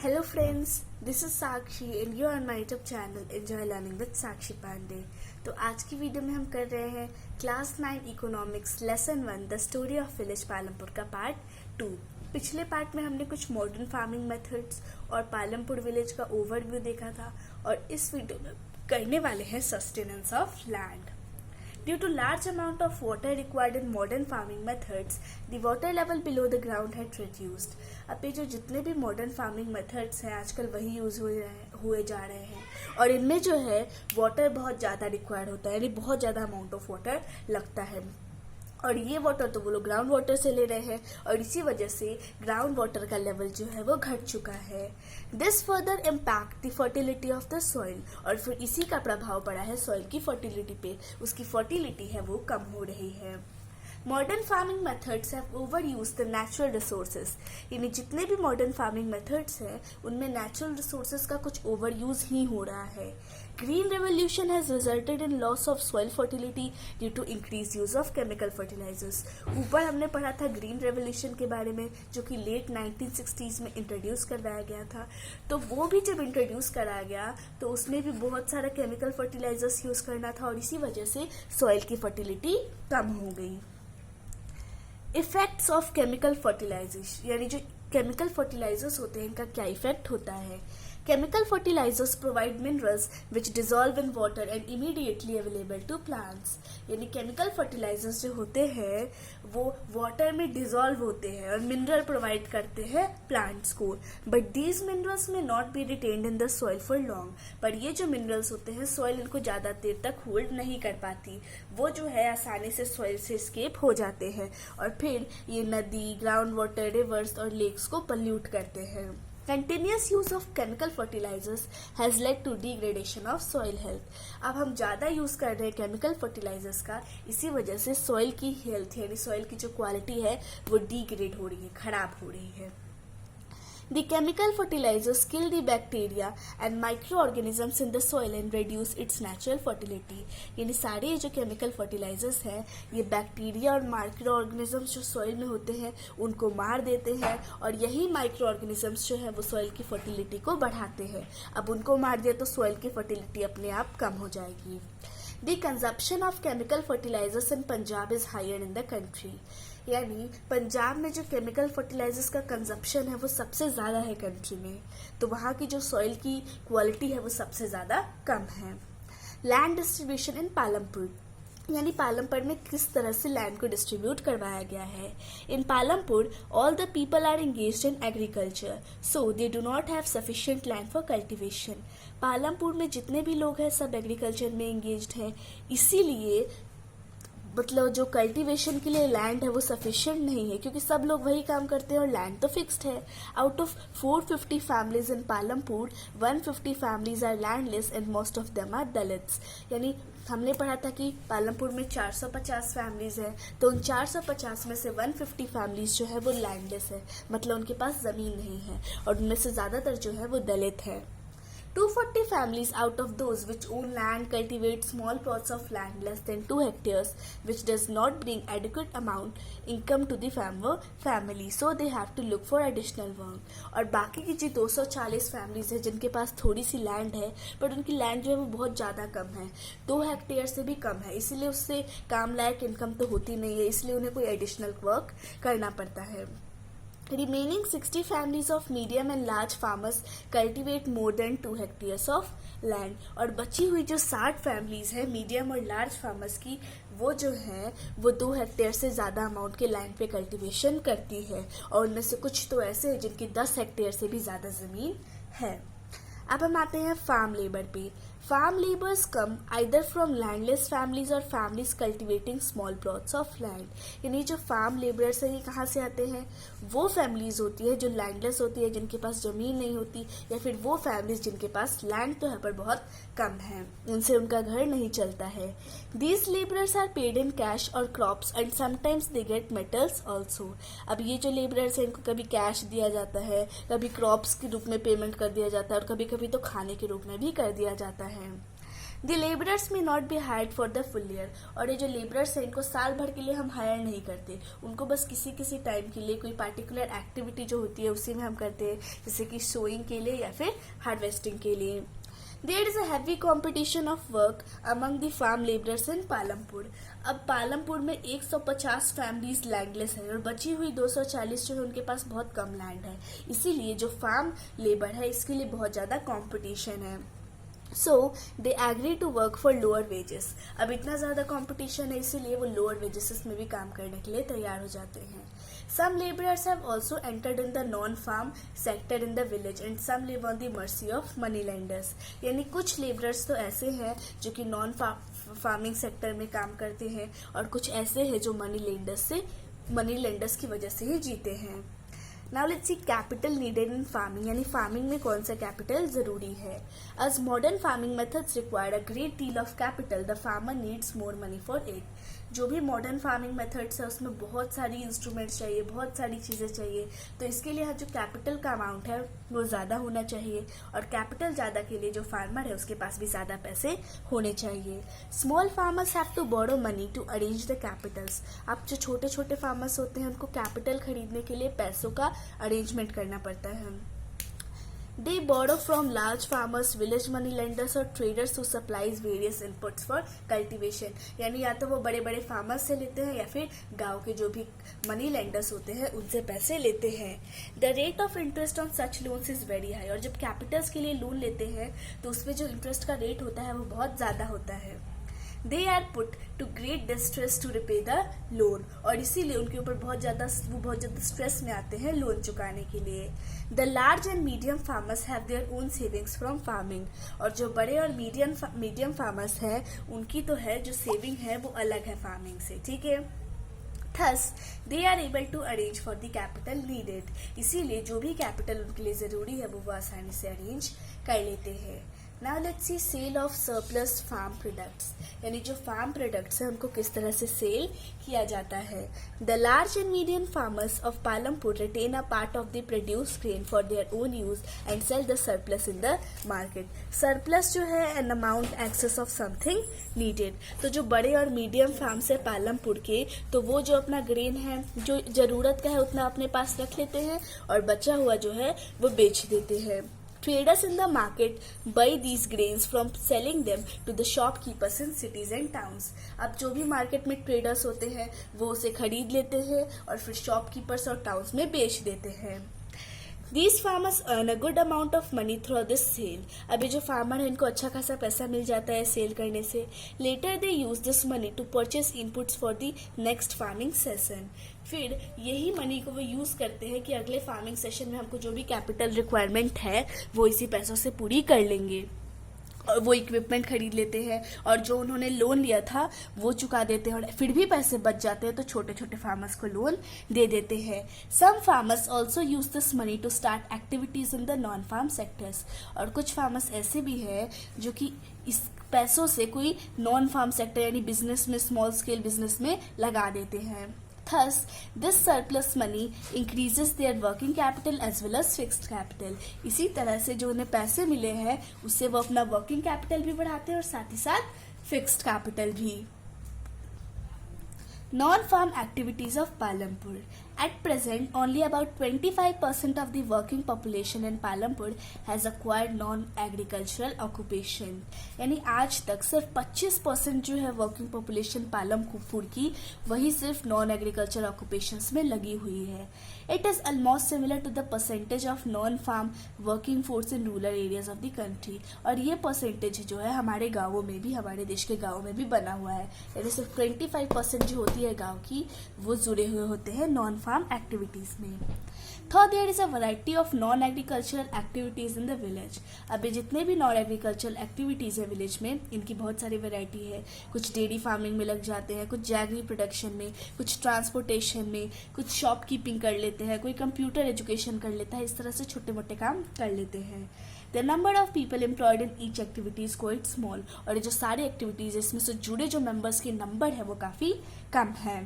Hello friends, this is Sakshi and you are on my YouTube channel Enjoy Learning with Sakshi Pandey। तो आज की video में हम कर रहे हैं class 9 economics lesson 1 the story of village Palampur का पार्ट 2। पिछले पार्ट में हमने कुछ मॉडर्न फार्मिंग मेथड्स और पालमपुर विलेज का ओवरव्यू देखा था और इस वीडियो में करने वाले हैं sustenance of land. Due to large amount of water required in modern farming methods, the water level below the ground had reduced। अब ये जो जितने भी modern farming methods हैं आजकल वही यूज हुए जा रहे हैं और इनमें जो है वाटर बहुत ज़्यादा रिक्वायर्ड होता है, यानी बहुत ज़्यादा अमाउंट ऑफ वाटर लगता है और ये वाटर तो वो लोग ग्राउंड वाटर से ले रहे हैं और इसी वजह से ग्राउंड वाटर का लेवल जो है वो घट चुका है। This further impact the fertility of the soil, और फिर इसी का प्रभाव पड़ा है सॉइल की फर्टिलिटी पे, उसकी फर्टिलिटी है वो कम हो रही है। Modern farming methods have over use the natural resources, यानी जितने भी मॉडर्न फार्मिंग मेथड्स हैं उनमें नेचुरल रिसोर्सेज का कुछ ओवर यूज ही हो रहा है। Green revolution has resulted in loss of soil fertility due to increase use of chemical fertilizers. ऊपर हमने पढ़ा था ग्रीन रेवोल्यूशन के बारे में जो कि लेट 1960s में इंट्रोड्यूस करवाया गया था। तो वो भी जब इंट्रोड्यूस करा गया तो उसमें भी बहुत सारा केमिकल फर्टिलाइजर्स यूज करना था और इसी वजह से सॉइल की फर्टिलिटी कम हो गई। इफेक्ट्स ऑफ केमिकल फर्टिलाइजर्स, यानी जो केमिकल फर्टिलाइजर्स होते हैं इनका क्या इफेक्ट होता है। Chemical fertilizers provide minerals which dissolve in water and immediately available to plants, यानी केमिकल फर्टिलाइजर्स जो होते हैं वो वाटर में डिजॉल्व होते हैं और मिनरल प्रोवाइड करते हैं प्लांट्स को, बट दीज मिनरल्स में not be retained in the soil for long. पर ये जो मिनरल्स होते हैं सॉइल इनको ज्यादा देर तक होल्ड नहीं कर पाती, वो जो है आसानी से सॉइल से एस्केप हो जाते हैं और फिर ये नदी, ग्राउंड वाटर, रिवर्स और लेक्स को पल्यूट करते हैं। Continuous use of chemical fertilizers has led to degradation of soil health। अब हम ज़्यादा यूज़ कर रहे हैं केमिकल फर्टिलाइजर्स का, इसी वजह से सॉइल की हेल्थ यानी सॉइल की जो क्वालिटी है वो डिग्रेड हो रही है, खराब हो रही है। The chemical fertilizers kill the bacteria and microorganisms in the soil and reduce its natural fertility। यानी सारे जो केमिकल फर्टिलाइजर्स हैं ये बैक्टीरिया और माइक्रो ऑर्गेनिजम्स जो सॉइल में होते हैं उनको मार देते हैं और यही माइक्रो ऑर्गेनिजम्स जो है वो सॉइल की फर्टिलिटी को बढ़ाते हैं। अब उनको मार दिया तो सॉइल की फर्टिलिटी अपने आप कम हो जाएगी। The consumption of chemical fertilizers in Punjab is higher in the country। यानी पंजाब में जो केमिकल फर्टिलाइजर्स का कंजप्शन है वो सबसे ज़्यादा है कंट्री में, तो वहाँ की जो सॉइल की क्वालिटी है वो सबसे ज़्यादा कम है। लैंड डिस्ट्रीब्यूशन इन पालमपुर, यानी पालमपुर में किस तरह से लैंड को डिस्ट्रीब्यूट करवाया गया है। In Palampur all the people are engaged in agriculture so they do not have sufficient land for cultivation. Palampur में जितने भी लोग हैं सब एग्रीकल्चर में एंगेज्ड हैं, इसीलिए मतलब जो कल्टीवेशन के लिए लैंड है वो सफिशिएंट नहीं है क्योंकि सब लोग वही काम करते हैं और लैंड तो फिक्स्ड है। Out of 450 families in Palampur 150 families are landless and most of them are Dalits. यानी हमने पढ़ा था कि पालमपुर में 450 फैमिलीज हैं, तो उन 450 में से 150 फैमिलीज जो है वो लैंडलेस है, मतलब उनके पास ज़मीन नहीं है और उनमें से ज़्यादातर जो है वो दलित है। 240 families out of those which own land cultivate small plots of land less than 2 hectares which does not bring adequate amount income to the family so they have to look for additional work। और बाकी की जी 240 families है जिनके पास थोड़ी सी land है but उनकी land जो है वो बहुत ज़्यादा कम है, 2 हेक्टेयर से भी कम है, इसलिए उससे काम लायक इनकम तो होती नहीं है, इसलिए उन्हें कोई एडिशनल वर्क करना पड़ता है। Remaining 60 families of medium and large farmers cultivate more than 2 hectares of land। और बची हुई जो 60 फैमिलीज है मीडियम और लार्ज फार्मर्स की वो जो है वो 2 हेक्टेयर से ज़्यादा अमाउंट के लैंड पे कल्टीवेशन करती है और उनमें से कुछ तो ऐसे हैं जिनकी 10 हेक्टेयर से भी ज़्यादा ज़मीन है। अब हम आते हैं फार्म लेबर पे। Farm labourers come either from landless families और families cultivating small plots of land. यानी जो फार्म लेबरर्स हैं ये कहाँ से आते हैं, वो फैमिलीज होती है जो लैंडलेस होती है, जिनके पास ज़मीन नहीं होती, या फिर वो फैमिलीज जिनके पास लैंड तो है पर बहुत कम है, उनसे उनका घर नहीं चलता है। These labourers are paid in cash और crops and sometimes they get metals also. अब ये जो लेबरर्स हैं इनको कभी कैश दिया जाता है, कभी क्रॉप्स के रूप में पेमेंट कर दिया जाता है और कभी कभी तो खाने के रूप में भी कर दिया जाता है। द लेबरर्स में not be hired for the full year, और ये जो लेबरर्स हैं इनको साल भर के लिए हम हायर नहीं करते, उनको बस किसी किसी टाइम के लिए कोई पार्टिकुलर एक्टिविटी जो होती है उसी में हम करते हैं, जैसे कि सोइंग के लिए या फिर हार्वेस्टिंग के लिए. There is a heavy competition of work among the farm laborers in Palampur. अब पालमपुर में 150 फैमिलीज लैंडलेस है और बची हुई 240 जो है उनके पास बहुत कम लैंड है, इसीलिए जो फार्म लेबर है इसके लिए बहुत ज़्यादा कंपटीशन है. So they agree to work for lower wages. अब इतना ज़्यादा कंपटीशन है इसीलिए वो लोअर वेजेस में भी काम करने के लिए तैयार हो जाते हैं. Some laborers have also entered in the non-farm sector in the village and some live on the mercy of money lenders. यानी कुछ laborers तो ऐसे हैं जो कि नॉन फार्मिंग सेक्टर में काम करते हैं और कुछ ऐसे हैं जो मनी लेंडर्स की वजह से ही जीते हैं. Now let's see capital needed in farming, यानी फार्मिंग में कौन सा कैपिटल जरूरी है. As modern farming methods require a great deal of capital, the farmer needs more money for it. जो भी मॉडर्न फार्मिंग मेथड्स है उसमें बहुत सारी इंस्ट्रूमेंट्स चाहिए, बहुत सारी चीज़ें चाहिए, तो इसके लिए जो कैपिटल का अमाउंट है वो ज़्यादा होना चाहिए, और कैपिटल ज़्यादा के लिए जो फार्मर है उसके पास भी ज़्यादा पैसे होने चाहिए. Small farmers have to borrow money to arrange the capitals. अब जो छोटे छोटे फार्मर्स होते हैं उनको कैपिटल खरीदने के लिए पैसों का अरेंजमेंट करना पड़ता है. They borrow from large farmers, village money lenders और traders who supplies various inputs for cultivation. यानी या तो वो बड़े बड़े फार्मर्स से लेते हैं या फिर गांव के जो भी मनी लेंडर्स होते हैं उनसे पैसे लेते हैं. The rate of interest on such loans is very high. और जब कैपिटल्स के लिए लोन लेते हैं तो उसमें जो इंटरेस्ट का रेट होता है वो बहुत ज़्यादा होता है. They are put to great distress to repay the loan. और इसीलिए उनके ऊपर बहुत ज़्यादा स्ट्रेस में आते हैं लोन चुकाने के लिए. The large and medium farmers have their own savings from farming. और जो बड़े और मीडियम फार्मर्स हैं उनकी तो है जो सेविंग है वो अलग है फार्मिंग से, ठीक है. Thus, they are able to arrange for the capital needed. इसीलिए जो भी कैपिटल उनके लिए ज़रूरी है वो आसानी से अरेंज कर लेते हैं. Now let's see sale of surplus farm products. यानी जो फार्म प्रोडक्ट्स हैं उनको किस तरह से सेल किया जाता है. The large and medium farmers of Palampur retain a part of the produced grain for their own use and sell the surplus in the market. Surplus जो है an amount excess of something needed. तो जो बड़े और medium farms है पालमपुर के, तो वो जो अपना ग्रेन है जो ज़रूरत का है उतना अपने पास रख लेते हैं और बचा हुआ जो है वो बेच देते हैं. Traders in the market buy these grains from selling them to the shopkeepers in cities and towns. अब जो भी मार्केट में ट्रेडर्स होते हैं वो उसे खरीद लेते हैं और फिर शॉपकीपर्स और टाउन्स में बेच देते हैं. These farmers earn a good amount of money through this sale. अभी जो फार्मर है इनको अच्छा खासा पैसा मिल जाता है सेल करने से. Later they use this money to purchase inputs for the next farming session. फिर यही मनी को वो यूज़ करते हैं कि अगले फार्मिंग सेशन में हमको जो भी कैपिटल रिक्वायरमेंट है वो इसी पैसों से पूरी कर लेंगे. और वो इक्विपमेंट खरीद लेते हैं और जो उन्होंने लोन लिया था वो चुका देते हैं, और फिर भी पैसे बच जाते हैं तो छोटे छोटे फार्मर्स को लोन दे देते हैं. Some farmers also use this money to start activities in the non farm sectors. और कुछ फार्मर्स ऐसे भी हैं जो कि इस पैसों से कोई नॉन फार्म सेक्टर यानी बिजनेस में, स्मॉल स्केल बिजनेस में लगा देते हैं. Thus, this surplus money increases their working capital as well as fixed capital. इसी तरह से जो उन्हें पैसे मिले हैं उससे वो अपना वर्किंग कैपिटल भी बढ़ाते हैं और साथ ही साथ फिक्स्ड कैपिटल भी. Non-farm activities of Palampur. At present, only about 25% of the working population in Palampur has acquired non-agricultural occupation. यानी आज तक सिर्फ 25% जो है वर्किंग पॉपुलेशन पालमपुर की वही सिर्फ नॉन एग्रीकल्चर ऑक्यूपेशंस में लगी हुई है. It is almost similar to the percentage of non-farm working force in rural areas of the country. और ये परसेंटेज जो है हमारे गाँवों में भी, हमारे देश के गाँवों में भी बना हुआ है. यानी सिर्फ 25% जो होती है गाँव की वो जुड़े हुए होते हैं नॉन फार्म एक्टिविटीज में. Third, there is a variety of non-agricultural activities in the village. अभी जितने भी नॉन एग्रीकल्चरल एक्टिविटीज़ है विलेज में इनकी बहुत सारी वैरायटी है. कुछ डेयरी फार्मिंग में लग जाते हैं, कुछ जैगरी प्रोडक्शन में, कुछ ट्रांसपोर्टेशन में, कुछ शॉपकीपिंग कर लेते हैं, कोई कंप्यूटर एजुकेशन कर लेता है. इस तरह से छोटे मोटे काम कर लेते हैं. The number of people employed in each activity is quite small. और ये जो सारी एक्टिविटीज़ इसमें से जुड़े जो मेंबर्स के नंबर है वो काफ़ी कम है.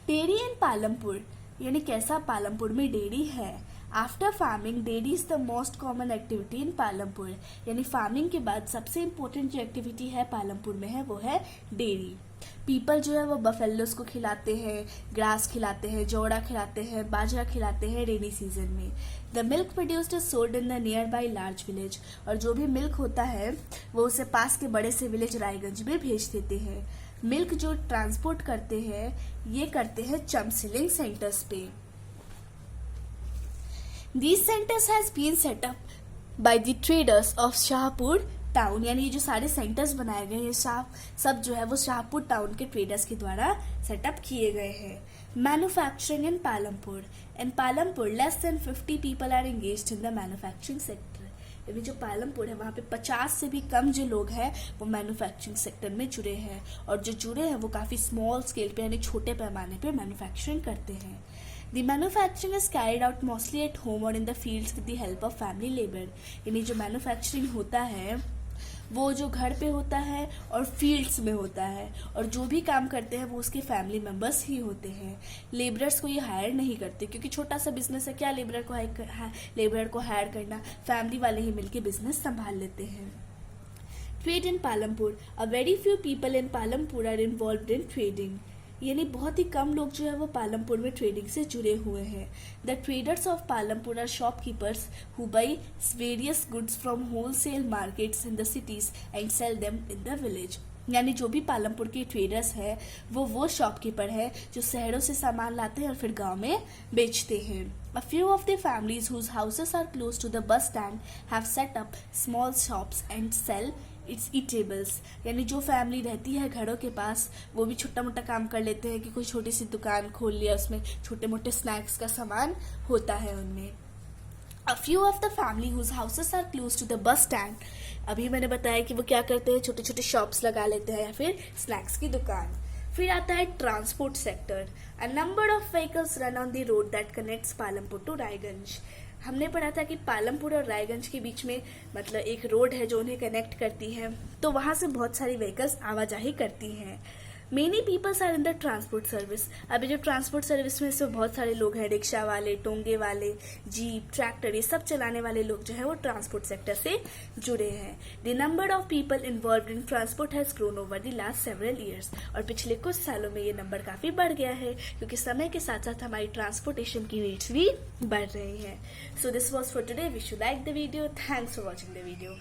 डेयरी इन पालमपुर यानी कैसा पालमपुर में डेयरी है. After farming dairy is the most common activity in Palampur, यानी फार्मिंग के बाद सबसे इम्पोर्टेंट जो एक्टिविटी है पालमपुर में है वो है डेयरी। पीपल जो है वो बफेलोस को खिलाते हैं, ग्रास खिलाते हैं, जौड़ा खिलाते हैं, बाजरा खिलाते हैं रेनी सीजन में। The milk produced is sold in the near by large village, और जो भी मिल्क होता है वो उसे पास के बड़े से विलेज रायगंज में भेज देते हैं। मिल्क जो ट्रांसपोर्ट करते हैं ये करते हैं चमसिलिंग सेंटर्स पे। These centers has been set up by the traders of Shahpur town, यानी ये जो सारे सेंटर्स बनाए गए हैं सब जो है वो शाहपुर टाउन के ट्रेडर्स के द्वारा सेटअप किए गए हैं। Manufacturing in Palampur, less than 50 people are engaged in the manufacturing sector, यानी जो पालमपुर है वहाँ पे 50 से भी कम जो लोग हैं वो मैन्युफैक्चरिंग सेक्टर में जुड़े हैं, और जो जुड़े हैं वो काफ़ी स्मॉल स्केल पे यानी छोटे पैमाने पे मैन्युफैक्चरिंग करते हैं। The manufacturing is carried out mostly at home or in the fields with the help of family labor, यानी जो मैन्युफैक्चरिंग होता है वो जो घर पे होता है और फील्ड्स में होता है, और जो भी काम करते हैं वो उसके फैमिली मेंबर्स ही होते हैं। लेबरर्स को ये हायर नहीं करते, क्योंकि छोटा सा बिजनेस है, क्या लेबरर को हायर करना, फैमिली वाले ही मिलके बिजनेस संभाल लेते हैं। Trade in Palampur, a very few people in Palampur are involved in trading, यानी बहुत ही कम लोग जो है वो पालमपुर में ट्रेडिंग से जुड़े हुए हैं। The traders of Palampur are shopkeepers who buy various goods from wholesale markets in the cities and sell them in the village, यानी जो भी पालमपुर के ट्रेडर्स हैं वो शॉपकीपर है जो शहरों से सामान लाते हैं और फिर गांव में बेचते हैं। A few of the families whose houses are close to the bus stand have set up small shops and sell its eatables, यानी जो फैमिली रहती है घरों के पास वो भी छोटा मोटा काम कर लेते हैं कि कोई छोटी सी दुकान खोल लिया, उसमें छोटे मोटे स्नैक्स का सामान होता है उनमें। A few of the family whose houses are close to the bus stand, अभी मैंने बताया कि वो क्या करते हैं, छोटे छोटे शॉप्स लगा लेते हैं या फिर स्नैक्स की दुकान। फिर आता है transport sector, a number of vehicles run on the road that connects Palampur to Raiganj. हमने पढ़ा था कि पालमपुर और रायगंज के बीच में मतलब एक रोड है जो उन्हें कनेक्ट करती है, तो वहां से बहुत सारी व्हीकल्स आवाजाही करती हैं। Many peoples are in the transport service, अभी जो ट्रांसपोर्ट सर्विस में से बहुत सारे लोग हैं, रिक्शा वाले, टोंगे वाले, जीप, ट्रैक्टर, ये सब चलाने वाले लोग जो है वो ट्रांसपोर्ट सेक्टर से जुड़े हैं। The number of people involved in transport has grown over the last several years, और पिछले कुछ सालों में ये नंबर काफी बढ़ गया है क्योंकि समय के साथ साथ हमारी ट्रांसपोर्टेशन की नीड्स भी बढ़ रही हैं। So this was for today, wish you like the video, thanks for watching the video.